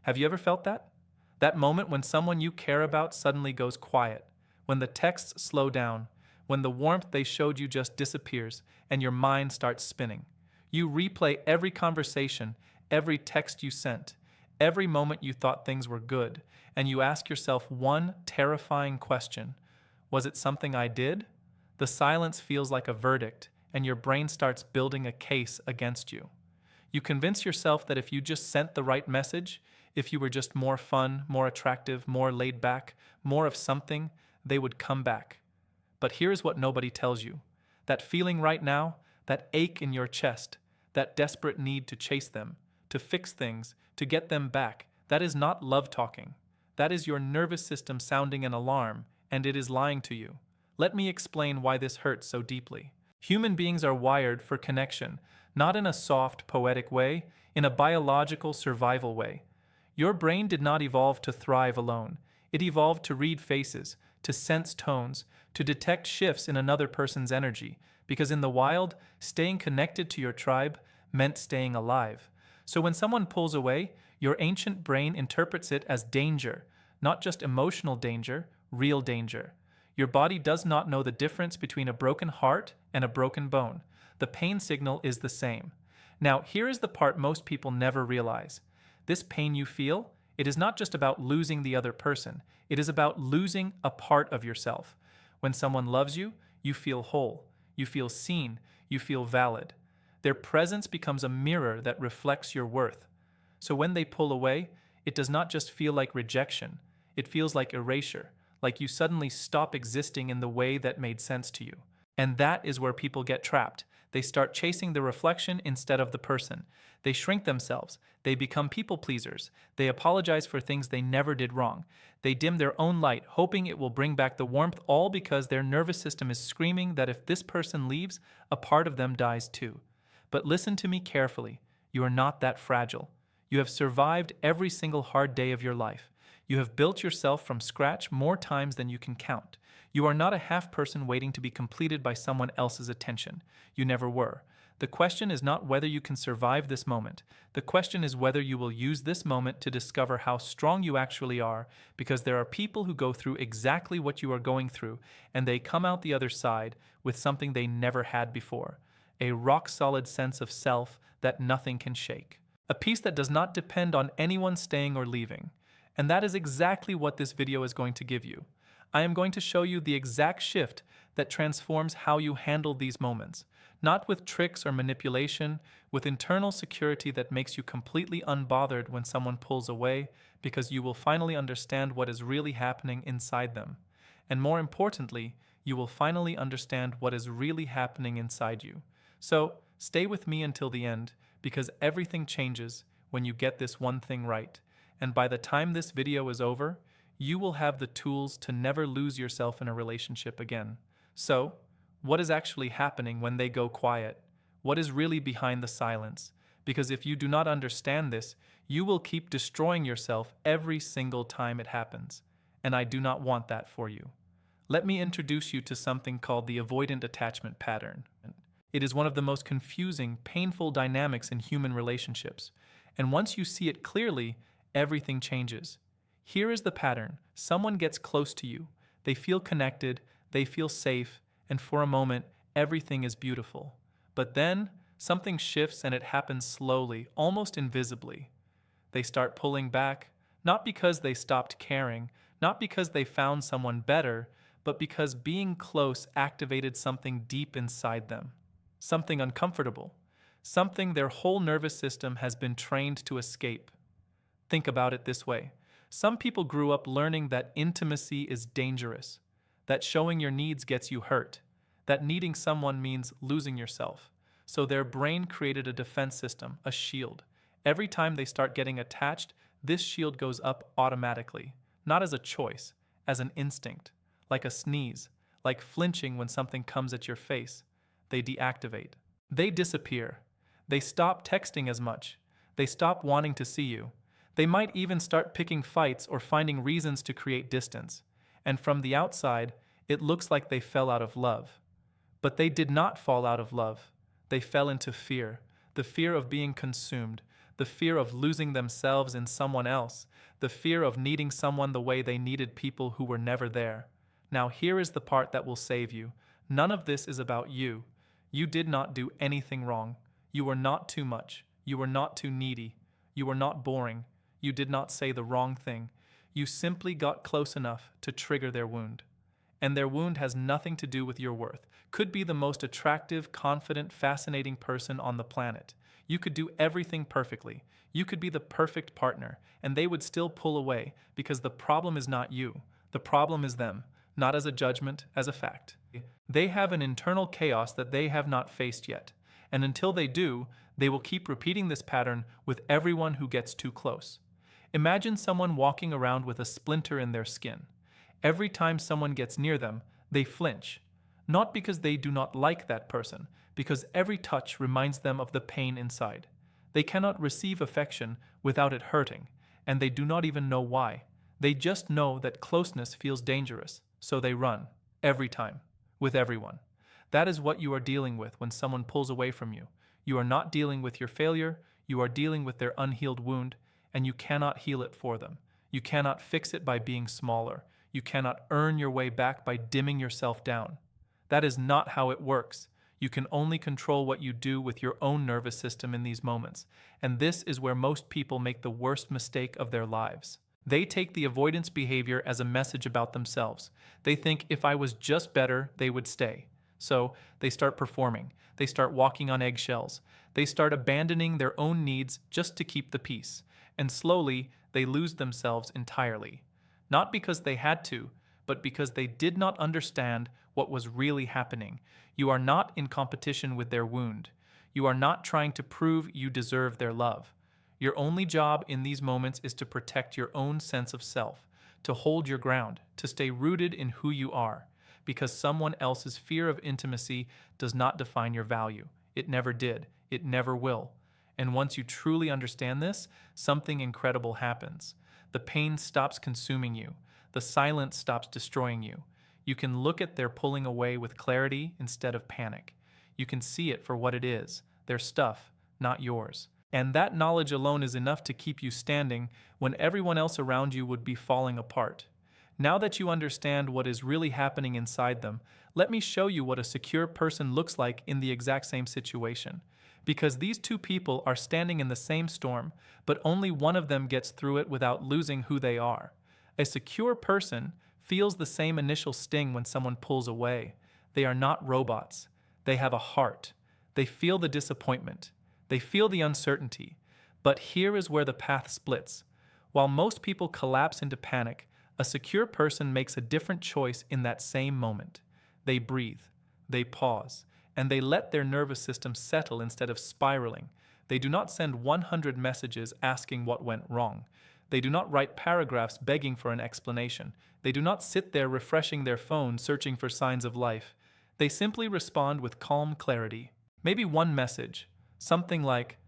Have you ever felt that? That moment when someone you care about suddenly goes quiet, when the texts slow down, when the warmth they showed you just disappears and your mind starts spinning. You replay every conversation, every text you sent, every moment you thought things were good, and you ask yourself one terrifying question. Was it something I did? The silence feels like a verdict, and your brain starts building a case against you. You convince yourself that if you just sent the right message, if you were just more fun, more attractive, more laid back, more of something, they would come back. But here's what nobody tells you. That feeling right now, that ache in your chest, that desperate need to chase them, to fix things, to get them back, that is not love talking. That is your nervous system sounding an alarm, and it is lying to you. Let me explain why this hurts so deeply. Human beings are wired for connection, not in a soft, poetic way, in a biological survival way. Your brain did not evolve to thrive alone. It evolved to read faces, to sense tones, to detect shifts in another person's energy, because in the wild, staying connected to your tribe meant staying alive. So when someone pulls away, your ancient brain interprets it as danger, not just emotional danger, real danger. Your body does not know the difference between a broken heart and a broken bone. The pain signal is the same. Now, here is the part most people never realize. This pain you feel, it is not just about losing the other person. It is about losing a part of yourself. When someone loves you, you feel whole. You feel seen. You feel valid. Their presence becomes a mirror that reflects your worth. So when they pull away, it does not just feel like rejection. It feels like erasure, like you suddenly stop existing in the way that made sense to you. And that is where people get trapped. They start chasing the reflection instead of the person. They shrink themselves. They become people pleasers. They apologize for things they never did wrong. They dim their own light, hoping it will bring back the warmth, all because their nervous system is screaming that if this person leaves, a part of them dies too. But listen to me carefully. You are not that fragile. You have survived every single hard day of your life. You have built yourself from scratch more times than you can count. You are not a half person waiting to be completed by someone else's attention. You never were. The question is not whether you can survive this moment. The question is whether you will use this moment to discover how strong you actually are, because there are people who go through exactly what you are going through, and they come out the other side with something they never had before. A rock-solid sense of self that nothing can shake. A peace that does not depend on anyone staying or leaving. And that is exactly what this video is going to give you. I am going to show you the exact shift that transforms how you handle these moments. Not with tricks or manipulation, with internal security that makes you completely unbothered when someone pulls away, because you will finally understand what is really happening inside them. And more importantly, you will finally understand what is really happening inside you. So, stay with me until the end, because everything changes when you get this one thing right. And by the time this video is over, you will have the tools to never lose yourself in a relationship again. So, what is actually happening when they go quiet? What is really behind the silence? Because if you do not understand this, you will keep destroying yourself every single time it happens. And I do not want that for you. Let me introduce you to something called the avoidant attachment pattern. It is one of the most confusing, painful dynamics in human relationships. And once you see it clearly, everything changes. Here is the pattern. Someone gets close to you. They feel connected, they feel safe, and for a moment, everything is beautiful. But then, something shifts and it happens slowly, almost invisibly. They start pulling back, not because they stopped caring, not because they found someone better, but because being close activated something deep inside them. Something uncomfortable. Something their whole nervous system has been trained to escape. Think about it this way. Some people grew up learning that intimacy is dangerous, that showing your needs gets you hurt, that needing someone means losing yourself. So their brain created a defense system, a shield. Every time they start getting attached, this shield goes up automatically, not as a choice, as an instinct, like a sneeze, like flinching when something comes at your face. They deactivate. They disappear. They stop texting as much. They stop wanting to see you. They might even start picking fights or finding reasons to create distance. And from the outside, it looks like they fell out of love. But they did not fall out of love. They fell into fear, the fear of being consumed, the fear of losing themselves in someone else, the fear of needing someone the way they needed people who were never there. Now, here is the part that will save you. None of this is about you. You did not do anything wrong. You were not too much. You were not too needy. You were not boring. You did not say the wrong thing. You simply got close enough to trigger their wound. And their wound has nothing to do with your worth. Could be the most attractive, confident, fascinating person on the planet. You could do everything perfectly. You could be the perfect partner, and they would still pull away because the problem is not you. The problem is them, not as a judgment, as a fact. They have an internal chaos that they have not faced yet, and until they do, they will keep repeating this pattern with everyone who gets too close. Imagine someone walking around with a splinter in their skin. Every time someone gets near them, they flinch. Not because they do not like that person, because every touch reminds them of the pain inside. They cannot receive affection without it hurting, and they do not even know why. They just know that closeness feels dangerous, so they run, every time, with everyone. That is what you are dealing with when someone pulls away from you. You are not dealing with your failure, you are dealing with their unhealed wound, and you cannot heal it for them. You cannot fix it by being smaller. You cannot earn your way back by dimming yourself down. That is not how it works. You can only control what you do with your own nervous system in these moments, and this is where most people make the worst mistake of their lives. They take the avoidance behavior as a message about themselves. They think if I was just better, they would stay. So they start performing. They start walking on eggshells. They start abandoning their own needs just to keep the peace. And slowly, they lose themselves entirely. Not because they had to, but because they did not understand what was really happening. You are not in competition with their wound. You are not trying to prove you deserve their love. Your only job in these moments is to protect your own sense of self, to hold your ground, to stay rooted in who you are, because someone else's fear of intimacy does not define your value. It never did. It never will. And once you truly understand this, something incredible happens. The pain stops consuming you. The silence stops destroying you. You can look at their pulling away with clarity instead of panic. You can see it for what it is, their stuff, not yours. And that knowledge alone is enough to keep you standing when everyone else around you would be falling apart. Now that you understand what is really happening inside them, let me show you what a secure person looks like in the exact same situation. Because these two people are standing in the same storm, but only one of them gets through it without losing who they are. A secure person feels the same initial sting when someone pulls away. They are not robots. They have a heart. They feel the disappointment. They feel the uncertainty. But here is where the path splits. While most people collapse into panic, a secure person makes a different choice in that same moment. They breathe. They pause. And they let their nervous system settle instead of spiraling. They do not send 100 messages asking what went wrong. They do not write paragraphs begging for an explanation. They do not sit there refreshing their phone searching for signs of life. They simply respond with calm clarity. Maybe one message, something like,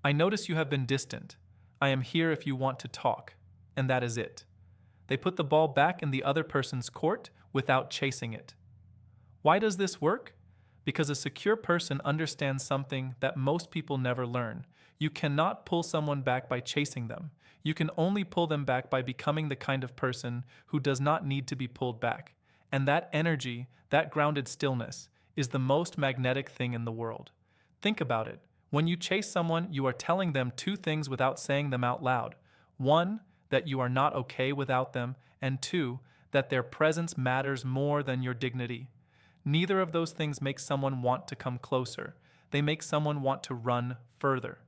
"I notice you have been distant. I am here if you want to talk." And that is it. They put the ball back in the other person's court without chasing it. Why does this work? Because a secure person understands something that most people never learn. You cannot pull someone back by chasing them. You can only pull them back by becoming the kind of person who does not need to be pulled back. And that energy, that grounded stillness, is the most magnetic thing in the world. Think about it. When you chase someone, you are telling them two things without saying them out loud. One, that you are not okay without them, and two, that their presence matters more than your dignity. Neither of those things make someone want to come closer. They make someone want to run further.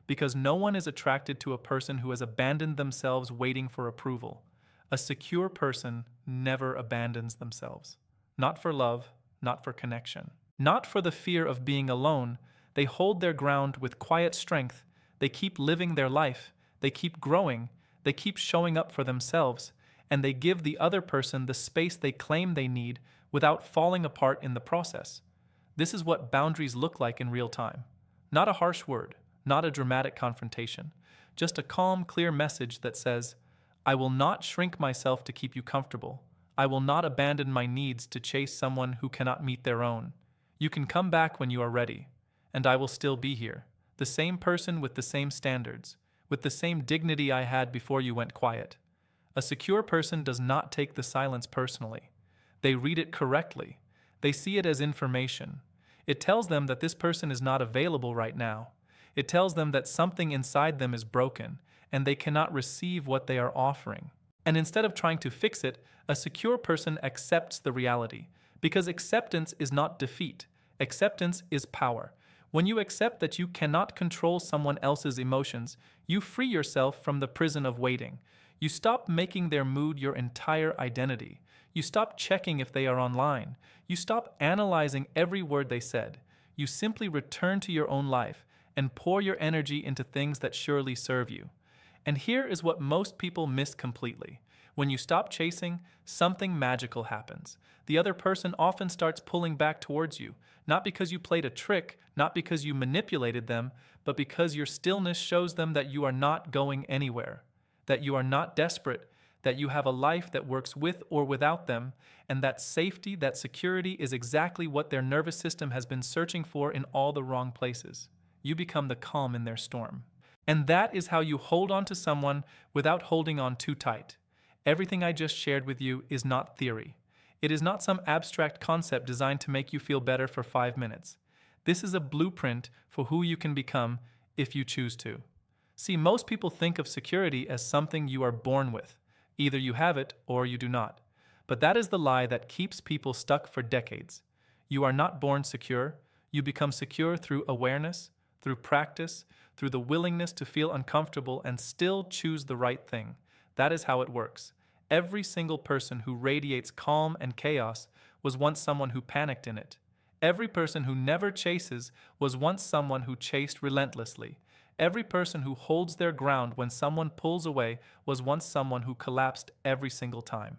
Because no one is attracted to a person who has abandoned themselves waiting for approval. A secure person never abandons themselves. Not for love, not for connection. Not for the fear of being alone. They hold their ground with quiet strength. They keep living their life. They keep growing. They keep showing up for themselves. And they give the other person the space they claim they need without falling apart in the process. This is what boundaries look like in real time. Not a harsh word, not a dramatic confrontation, just a calm, clear message that says, "I will not shrink myself to keep you comfortable. I will not abandon my needs to chase someone who cannot meet their own. You can come back when you are ready, and I will still be here. the same person with the same standards, with the same dignity I had before you went quiet. A secure person does not take the silence personally. They read it correctly. They see it as information. It tells them that this person is not available right now. It tells them that something inside them is broken, and they cannot receive what they are offering. And instead of trying to fix it, a secure person accepts the reality, because acceptance is not defeat. Acceptance is power. When you accept that you cannot control someone else's emotions, you free yourself from the prison of waiting. You stop making their mood your entire identity. You stop checking if they are online. You stop analyzing every word they said. You simply return to your own life and pour your energy into things that surely serve you. And here is what most people miss completely. When you stop chasing, something magical happens. The other person often starts pulling back towards you, not because you played a trick, not because you manipulated them, but because your stillness shows them that you are not going anywhere, that you are not desperate, that you have a life that works with or without them, and that safety, that security is exactly what their nervous system has been searching for in all the wrong places. You become the calm in their storm. And that is how you hold on to someone without holding on too tight. Everything I just shared with you is not theory. It is not some abstract concept designed to make you feel better for 5 minutes. This is a blueprint for who you can become if you choose to. See, most people think of security as something you are born with. Either you have it or you do not. But that is the lie that keeps people stuck for decades. You are not born secure. You become secure through awareness, through practice, through the willingness to feel uncomfortable and still choose the right thing. That is how it works. Every single person who radiates calm and chaos was once someone who panicked in it. Every person who never chases was once someone who chased relentlessly. Every person who holds their ground when someone pulls away was once someone who collapsed every single time.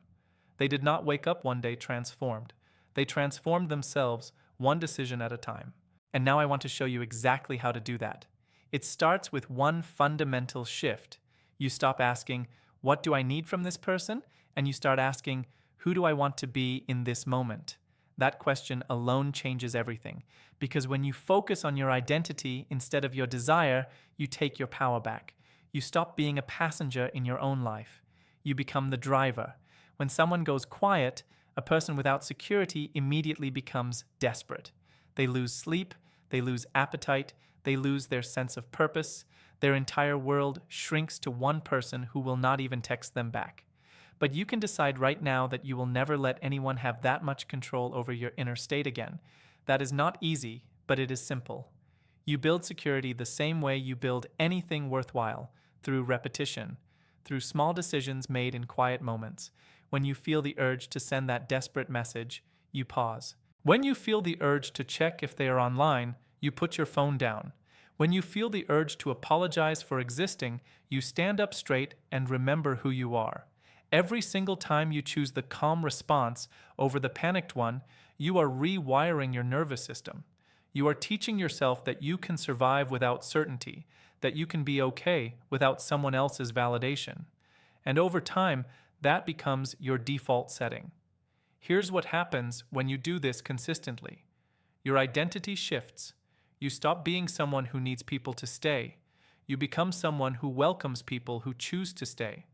They did not wake up one day transformed. They transformed themselves one decision at a time. And now I want to show you exactly how to do that. It starts with one fundamental shift. You stop asking, what do I need from this person? And you start asking, who do I want to be in this moment? That question alone changes everything. Because when you focus on your identity instead of your desire, you take your power back. You stop being a passenger in your own life. You become the driver. When someone goes quiet, a person without security immediately becomes desperate. They lose sleep, they lose appetite, they lose their sense of purpose. Their entire world shrinks to one person who will not even text them back. But you can decide right now that you will never let anyone have that much control over your inner state again. That is not easy, but it is simple. You build security the same way you build anything worthwhile, through repetition, through small decisions made in quiet moments. When you feel the urge to send that desperate message, you pause. When you feel the urge to check if they are online, you put your phone down. When you feel the urge to apologize for existing, you stand up straight and remember who you are. Every single time you choose the calm response over the panicked one, you are rewiring your nervous system. You are teaching yourself that you can survive without certainty, that you can be okay without someone else's validation. And over time, that becomes your default setting. Here's what happens when you do this consistently. Your identity shifts. You stop being someone who needs people to stay. You become someone who welcomes people who choose to stay.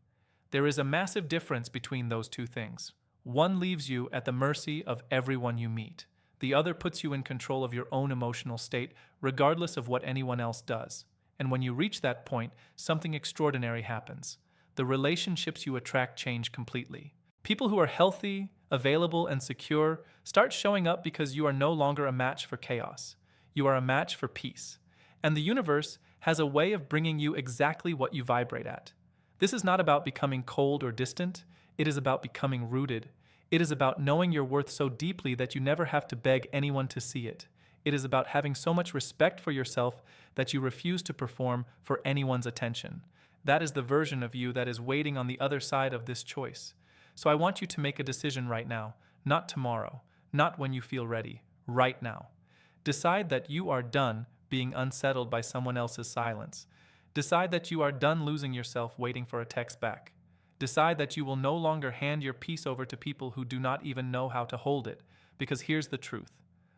There is a massive difference between those two things. One leaves you at the mercy of everyone you meet. The other puts you in control of your own emotional state, regardless of what anyone else does. And when you reach that point, something extraordinary happens. The relationships you attract change completely. People who are healthy, available, and secure start showing up because you are no longer a match for chaos. You are a match for peace. And the universe has a way of bringing you exactly what you vibrate at. This is not about becoming cold or distant. It is about becoming rooted. It is about knowing your worth so deeply that you never have to beg anyone to see it. It is about having so much respect for yourself that you refuse to perform for anyone's attention. That is the version of you that is waiting on the other side of this choice. So I want you to make a decision right now, not tomorrow, not when you feel ready, right now. Decide that you are done being unsettled by someone else's silence. Decide that you are done losing yourself waiting for a text back. Decide that you will no longer hand your peace over to people who do not even know how to hold it, because here's the truth.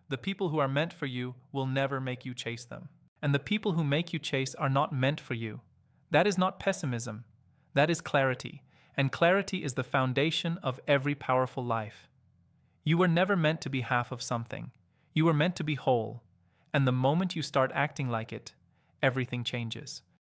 The people who are meant for you will never make you chase them. and the people who make you chase are not meant for you. That is not pessimism. That is clarity, and clarity is the foundation of every powerful life. You were never meant to be half of something. You were meant to be whole, and the moment you start acting like it, everything changes.